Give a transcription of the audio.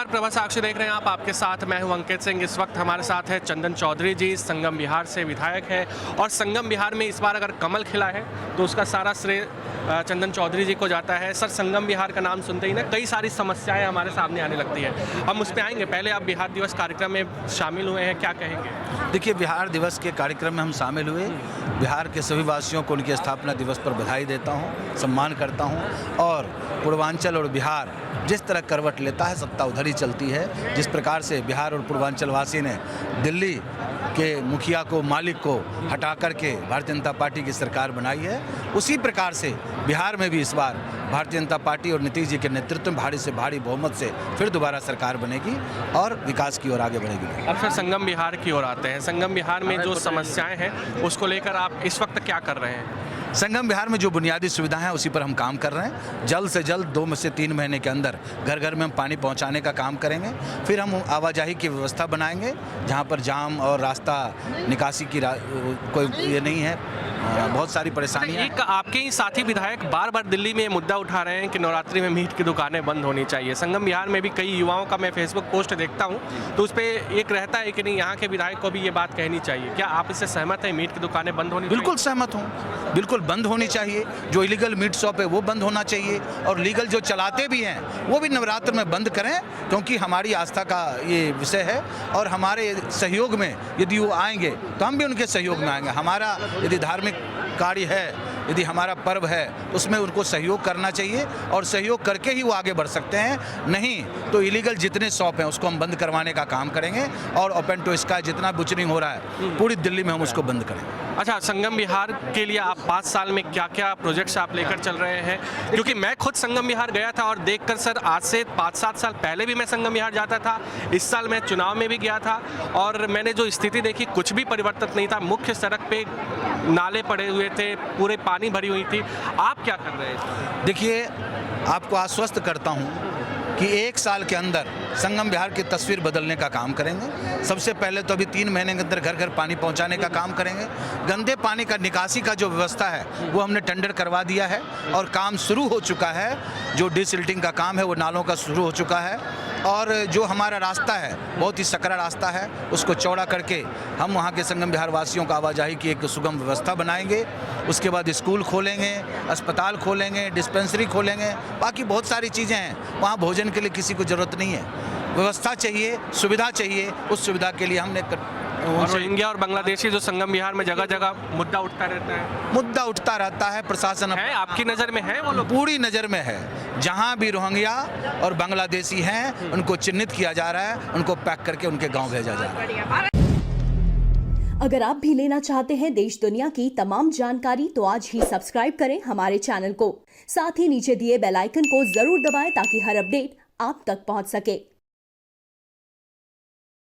नमस्कार, प्रभा साक्षी देख रहे हैं आप। आपके साथ मैं हूं अंकित सिंह। इस वक्त हमारे साथ है चंदन चौधरी जी, संगम बिहार से विधायक है। और संगम बिहार में इस बार अगर कमल खिला है तो उसका सारा श्रेय चंदन चौधरी जी को जाता है। सर, संगम बिहार का नाम सुनते ही ना कई सारी समस्याएं हमारे सामने आने लगती है। हम उस पर आएंगे। पहले आप बिहार दिवस कार्यक्रम में शामिल हुए हैं, क्या कहेंगे? देखिए, बिहार दिवस के कार्यक्रम में हम शामिल हुए। बिहार के सभी वासियों को उनके स्थापना दिवस पर बधाई देता हूं, सम्मान करता हूं। और पूर्वांचल और बिहार जिस तरह करवट लेता है, सत्ता उधर ही चलती है। जिस प्रकार से बिहार और पूर्वांचल वासी ने दिल्ली के मुखिया को, मालिक को हटा करके भारतीय जनता पार्टी की सरकार बनाई है, उसी प्रकार से बिहार में भी इस बार भारतीय जनता पार्टी और नीतीश जी के नेतृत्व में भारी से भारी बहुमत से फिर दोबारा सरकार बनेगी और विकास की ओर आगे बढ़ेगी। अब फिर संगम बिहार की ओर आते हैं। संगम बिहार में जो समस्याएं हैं उसको लेकर आप इस वक्त क्या कर रहे हैं? संगम बिहार में जो बुनियादी सुविधाएं हैं उसी पर हम काम कर रहे हैं। जल्द से जल्द 2 से 3 महीने के अंदर घर घर में हम पानी पहुंचाने का काम करेंगे। फिर हम आवाजाही की व्यवस्था बनाएंगे, जहां पर जाम और रास्ता निकासी की कोई ये नहीं है, बहुत सारी परेशानियां। एक आपके ही साथी विधायक बार बार दिल्ली में ये मुद्दा उठा रहे हैं कि नवरात्रि में मीट की दुकानें बंद होनी चाहिए। संगम बिहार में भी कई युवाओं का मैं फेसबुक पोस्ट देखता हूँ तो उस पर एक रहता है कि नहीं, यहाँ के विधायक को भी ये बात कहनी चाहिए। क्या आप इससे सहमत हैं, मीट की दुकानें बंद होनी? बिल्कुल सहमत हूँ, बिल्कुल बंद होनी चाहिए। जो इलीगल मीट शॉप है वो बंद होना चाहिए, और लीगल जो चलाते भी हैं वो भी नवरात्र में बंद करें, क्योंकि हमारी आस्था का ये विषय है। और हमारे सहयोग में यदि वो आएंगे तो हम भी उनके सहयोग में आएंगे। हमारा यदि धार्मिक कार्य है, यदि हमारा पर्व है, उसमें उनको सहयोग करना चाहिए, और सहयोग करके ही वो आगे बढ़ सकते हैं। नहीं तो इलीगल जितने शॉप हैं उसको हम बंद करवाने का काम करेंगे, और ओपन टू स्काई जितना बुचरिंग हो रहा है पूरी दिल्ली में हम उसको बंद करेंगे। अच्छा, संगम बिहार के लिए आप 5 साल में क्या क्या प्रोजेक्ट्स आप लेकर चल रहे हैं? क्योंकि मैं खुद संगम बिहार गया था और देखकर सर, आज से 5-7 साल पहले भी मैं संगम बिहार जाता था। इस साल मैं चुनाव में भी गया था और मैंने जो स्थिति देखी, कुछ भी परिवर्तन नहीं था। मुख्य सड़क पे नाले पड़े हुए थे, पूरे पानी भरी हुई थी। आप क्या कर रहे हैं? देखिए, आपको आश्वस्त करता हूँ कि 1 साल के अंदर संगम बिहार की तस्वीर बदलने का काम करेंगे। सबसे पहले तो अभी 3 महीने के अंदर घर घर पानी पहुंचाने का काम करेंगे। गंदे पानी का निकासी का जो व्यवस्था है वो हमने टेंडर करवा दिया है और काम शुरू हो चुका है। जो डिसिल्टिंग का काम है वो नालों का शुरू हो चुका है। और जो हमारा रास्ता है, बहुत ही सकरा रास्ता है, उसको चौड़ा करके हम वहाँ के संगम बिहार वासियों का आवाजाही की एक सुगम व्यवस्था बनाएंगे। उसके बाद स्कूल खोलेंगे, अस्पताल खोलेंगे, डिस्पेंसरी खोलेंगे, बाकी बहुत सारी चीज़ें हैं। वहाँ भोजन के लिए किसी को ज़रूरत नहीं है, व्यवस्था चाहिए, सुविधा चाहिए। उस सुविधा के लिए हमने रोहिंग्या और बांग्लादेशी जो संगम बिहार में जगह जगह मुद्दा उठता रहता है, प्रशासन है, आपकी नज़र में है? वो लोग पूरी नज़र में है। जहाँ भी रोहिंग्या और बांग्लादेशी हैं उनको चिन्हित किया जा रहा है, उनको पैक करके उनके गाँव भेजा जा रहा है। अगर आप भी लेना चाहते हैं देश दुनिया की तमाम जानकारी तो आज ही सब्सक्राइब करें हमारे चैनल को। साथ ही नीचे दिए बेल आइकन को जरूर दबाएं ताकि हर अपडेट आप तक पहुंच सके।